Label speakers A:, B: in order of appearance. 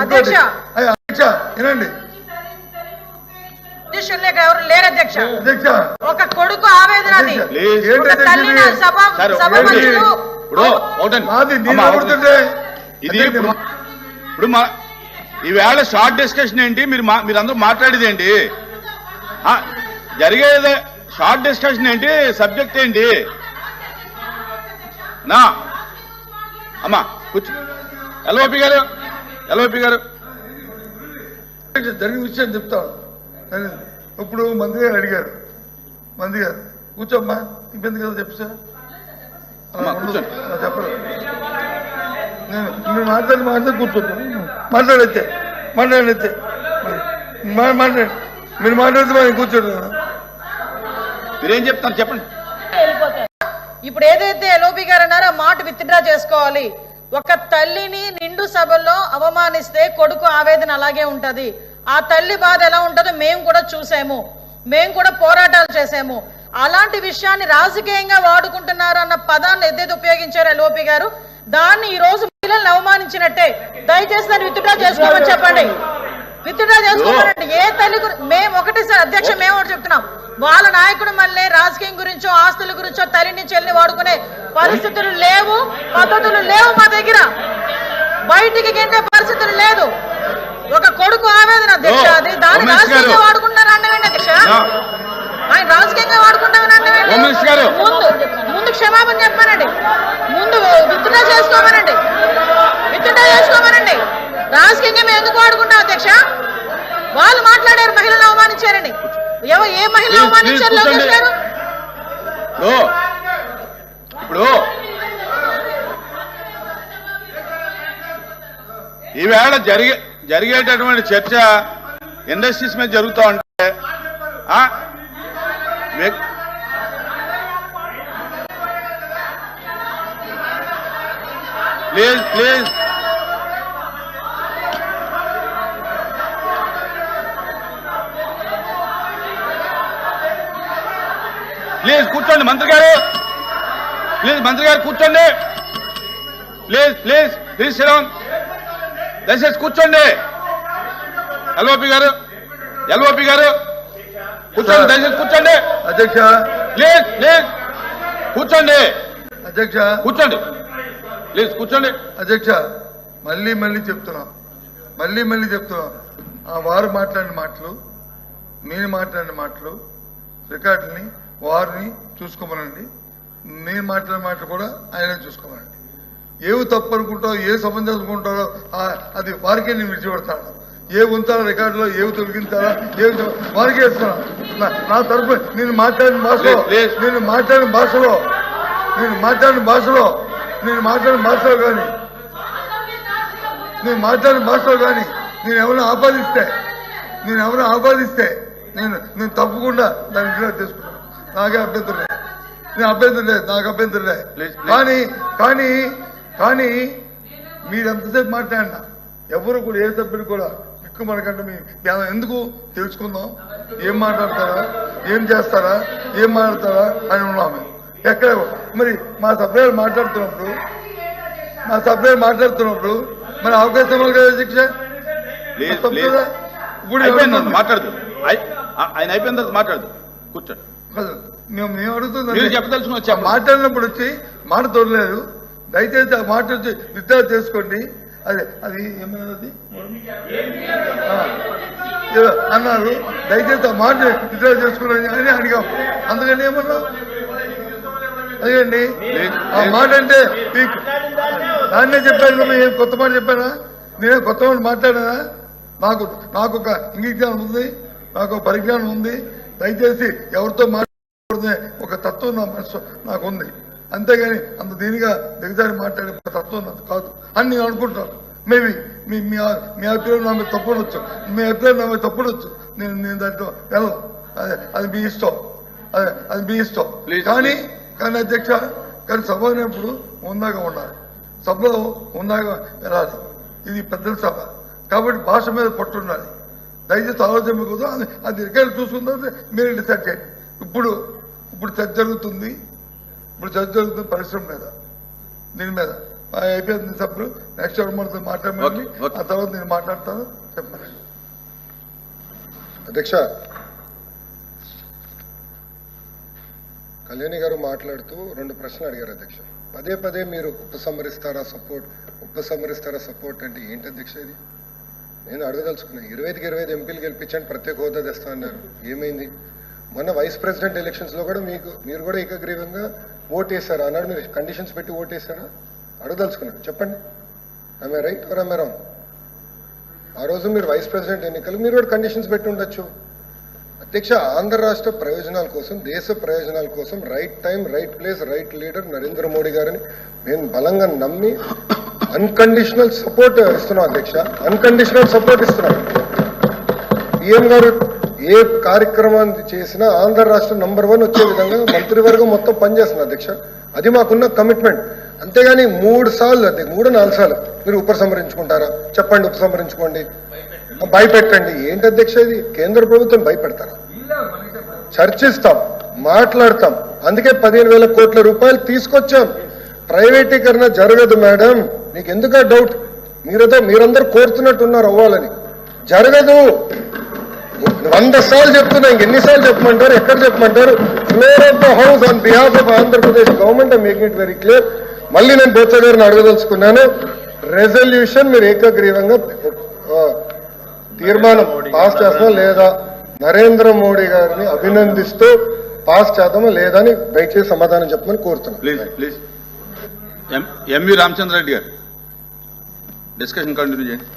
A: అధ్యక్ష
B: వినండి,
A: ఎవరు లేరు అధ్యక్ష. ఒక కొడుకు ఆవేదన
C: ఇది ఇప్పుడు ఈవేళ షార్ట్ డిస్కషన్ ఏంటి? మీరందరూ మాట్లాడేది ఏంటి? జరిగేది షార్ట్ డిస్కషన్ ఏంటి? సబ్జెక్ట్ ఏంటి? నా అమ్మా కూర్చో. ఎల్ఓపి గారు
B: జరిగిన విషయం చెప్తాను. ఇప్పుడు మంత్రి గారు అడిగారు, మంత్రి గారు కూర్చోమ్మా, ఇబ్బంది కదా చెప్పు సార్, చెప్పరు. నేను మాట్లాడి కూర్చోండి, మాట్లాడితే మీరు మాట్లాడితే కూర్చోండి.
C: మీరేం చెప్తారు చెప్పండి.
A: ఇప్పుడు ఏదైతే ఎల్ఓపి గారు అన్నారో ఆ మాట విత్డ్రా చేసుకోవాలి. ఒక తల్లిని నిండు సభల్లో అవమానిస్తే కొడుకు ఆవేదన అలాగే ఉంటది. ఆ తల్లి బాధ ఎలా ఉంటుందో మేము కూడా చూసాము, మేము కూడా పోరాటాలు చేసాము. అలాంటి విషయాన్ని రాజకీయంగా వాడుకుంటున్నారు అన్న పదాన్ని ఏదైతే ఉపయోగించారో ఎల్ఓపి గారు, దాన్ని ఈ రోజు మహిళలను అవమానించినట్టే. దయచేసి దాన్ని విత్డ్రా చేసుకోమని చెప్పండి, విత్డ్రా చేసుకోమనండి. ఏ తల్లి మేము ఒకటి సార్ అధ్యక్ష, మేము ఒకటి చెప్తున్నాం, వాళ్ళ నాయకుడు మళ్ళీ రాజకీయం గురించో ఆస్తుల గురించో తల్లిని చెల్లిని వాడుకునే పరిస్థితులు లేవు, పద్ధతులు లేవు మా దగ్గర. బయటికి గింటే పరిస్థితులు లేదు. ఒక కొడుకు ఆవేదన అధ్యక్ష, అది దాన్ని రాజకీయంగా వాడుకుంటున్నారు అన్నవేంటి అధ్యక్ష? ఆయన రాజకీయంగా వాడుకుంటామని అన్నవేంటి? ముందు క్షమాపణ చెప్పానండి, ముందు విత్డ్రా చేసుకోమనండి, రాజకీయంగా మేము ఎందుకు వాడుకుంటాం అధ్యక్ష? వాళ్ళు మాట్లాడారు మహిళలు అవమానించారని. ఏ మహిళ అవమానించారు లోకేష్ గారు?
C: ఇప్పుడు ఈవేళ జరిగేటటువంటి చర్చ ఇండస్ట్రీస్ మీద జరుగుతూ ఉంటే ప్లీజ్ కూర్చోండి మంత్రి గారు, కూర్చోండి. ప్లీజ్ శ్రీరామ్ దయచేసి కూర్చోండి. ఎల్ఓపి గారు కూర్చోండి, దయచేసి కూర్చోండి.
B: అధ్యక్ష
C: ప్లీజ్ కూర్చోండి.
B: అధ్యక్ష
C: కూర్చోండి, ప్లీజ్ కూర్చోండి.
B: అధ్యక్ష మళ్ళీ చెప్తున్నాం, వారు మాట్లాడిన మాటలు, నేను మాట్లాడిన మాటలు రికార్డుని వారిని చూసుకోమనండి, నేను మాట్లాడిన మాటలు కూడా ఆయనే చూసుకోమనండి. ఏవి తప్పు అనుకుంటారో, ఏ సంబంధం అనుకుంటారో అది వారికే నేను విడిచిపెడతాను. ఏవి ఉంచాలో రికార్డులో, ఏవి తొలగించాలా, ఏవి వారికే ఇస్తున్నాను. నా తరఫు నేను మాట్లాడిన భాషలో కానీ నేను ఎవరైనా ఆపాదిస్తే నేను తప్పకుండా దాన్ని విడుదల చేసుకుంటాను. నాకే అభ్యంతరం లేదు, నాకు అభ్యంతరం లేదు. కానీ మీరు ఎంతసేపు మాట్లాడినా ఎవరు కూడా, ఏ సభ్యులు కూడా దిక్కు మనకంటే మీ ఎందుకు తెలుసుకుందాం, ఏం మాట్లాడతారా, ఏం చేస్తారా, ఏం మాట్లాడతారా అని ఉన్నాము. ఎక్కడ మరి మా సభ్యులు మాట్లాడుతున్నప్పుడు మరి అవకాశం కదా శిక్ష
C: ఇప్పుడు మాట్లాడదు, ఆయన అయిపోయిన తర్వాత మాట్లాడదు, కూర్చోండి.
B: మేము అడుగుతుంది మాట్లాడినప్పుడు వచ్చి మాట తోడలేదు. దయచేసి ఆ మాట వచ్చి విత్డ్రా చేసుకోండి. అది ఏమన్నది అన్నారు. దయచేసి ఆ మాట విత్డ్రా చేసుకోండి అని అడిగాం. అందుకని ఏమన్నా అదేండి ఆ మాట అంటే దాన్నే చెప్పాను. ఏం కొత్త మాట చెప్పానా? నేనే కొత్త మాట మాట్లాడానా? నాకు ఒక ఇంగిజ్ఞానం ఉంది, నాకు పరిజ్ఞానం ఉంది. దయచేసి ఎవరితో మాట్లాడుతున్న ఒక తత్వం నా మనసు నాకు ఉంది. అంతేగాని అంత దీనిగా దిగజారి మాట్లాడే తత్వం నాకు కాదు అని నేను అనుకుంటాను. మేబీ మీ అభిప్రాయం నా మీద తప్పుడొచ్చు, నేను దాంట్లో వెళ్ళను. అది మీ ఇష్టం, అది మీ ఇష్టం. కానీ అధ్యక్ష, సభ అనేప్పుడు ఉందాగా ఉండాలి, సభలో ఉందాగా వెళ్ళాలి. ఇది పెద్దల సభ కాబట్టి భాష మీద పట్టు ఉండాలి. దయచేసి ఆలోచన కదా, అది రికార్డు చూసుకున్న మీరు డిసైడ్ చేయండి. ఇప్పుడు చర్చ జరుగుతుంది పరిశ్రమ మీద, దీని మీద అయిపోయింది సభ్యులు. నెక్స్ట్ ఎవరు మనతో మాట్లాడమని
C: ఓకే, ఓకే.
B: ఆ తర్వాత నేను మాట్లాడతాను. చెప్పండి
D: అధ్యక్ష. కళ్యాణి గారు మాట్లాడుతూ 2 ప్రశ్నలు అడిగారు అధ్యక్ష. పదే పదే మీరు ఉపసంహరిస్తారా సపోర్ట్ అంటే ఏంటి అధ్యక్ష ఇది? నేను అడగదలుచుకున్నాను. 25కి 25 ఎంపీలు గెలిపించండి, ప్రత్యేక హోదా తెస్తా అన్నారు. ఏమైంది? మొన్న వైస్ ప్రెసిడెంట్ ఎలక్షన్స్లో కూడా మీరు కూడా ఏకగ్రీవంగా ఓట్ వేశారు. అన్నాడు మీరు కండిషన్స్ పెట్టి ఓట్ వేశారా? అడగదలుచుకున్నాను. చెప్పండి. ఆమె రైట్ ఆర్ ఆమె రాంగ్? ఆ రోజు మీరు వైస్ ప్రెసిడెంట్ ఎన్నికలు మీరు కూడా కండిషన్స్ పెట్టి ఉండొచ్చు. అధ్యక్ష, ఆంధ్ర రాష్ట్ర ప్రయోజనాల కోసం, దేశ ప్రయోజనాల కోసం right time, right place, right leader Narendra Modi గారిని మేము బలంగా నమ్మి అన్కండిషనల్ సపోర్ట్ ఇస్తున్నాం అధ్యక్ష. అన్కండిషనల్ సపోర్ట్ ఇస్తున్నాం. పిఎం గారు ఏ కార్యక్రమాన్ని చేసినా ఆంధ్ర రాష్ట్రం నంబర్ 1 వచ్చే విధంగా మంత్రివర్గం మొత్తం పనిచేస్తుంది అధ్యక్ష. అది మాకున్న కమిట్మెంట్. అంతేగాని 3 సార్లు 4 సార్లు మీరు ఉపసంహరించుకుంటారా? చెప్పండి, ఉపసంహరించుకోండి, భయపెట్టండి. ఏంటి అధ్యక్ష ఇది? కేంద్ర ప్రభుత్వం భయపెడతారా? చర్చిస్తాం, మాట్లాడతాం. అందుకే 15,000 కోట్ల రూపాయలు తీసుకొచ్చాం. ప్రైవేటీకరణ జరగదు మేడం. మీకు ఎందుక డౌట్? మీరందరూ కోరుతున్నట్టున్నారు అవ్వాలని. జరగదు. 100 సార్లు చెప్తున్నా, ఇంకెన్నిసార్లు చెప్పమంటారు? ఎక్కడ చెప్పమంటారు? Floor of the house on behalf of Andhra Pradesh government I make it very clear. మళ్ళీ నేను బొత్స గారిని అడగదలుచుకున్నాను. రెజల్యూషన్ మీరు ఏకగ్రీవంగా తీర్మానం పాస్ చేస్తామా లేదా? నరేంద్ర మోడీ గారిని అభినందిస్తూ పాస్ చేద్దామా లేదా అని దయచేసి సమాధానం చెప్పమని కోరుతున్నాను.
C: ప్లీజ్ ఎంవి రామచంద్ర రెడ్డి గారు డిస్కషన్ కంటిన్యూ చేయండి.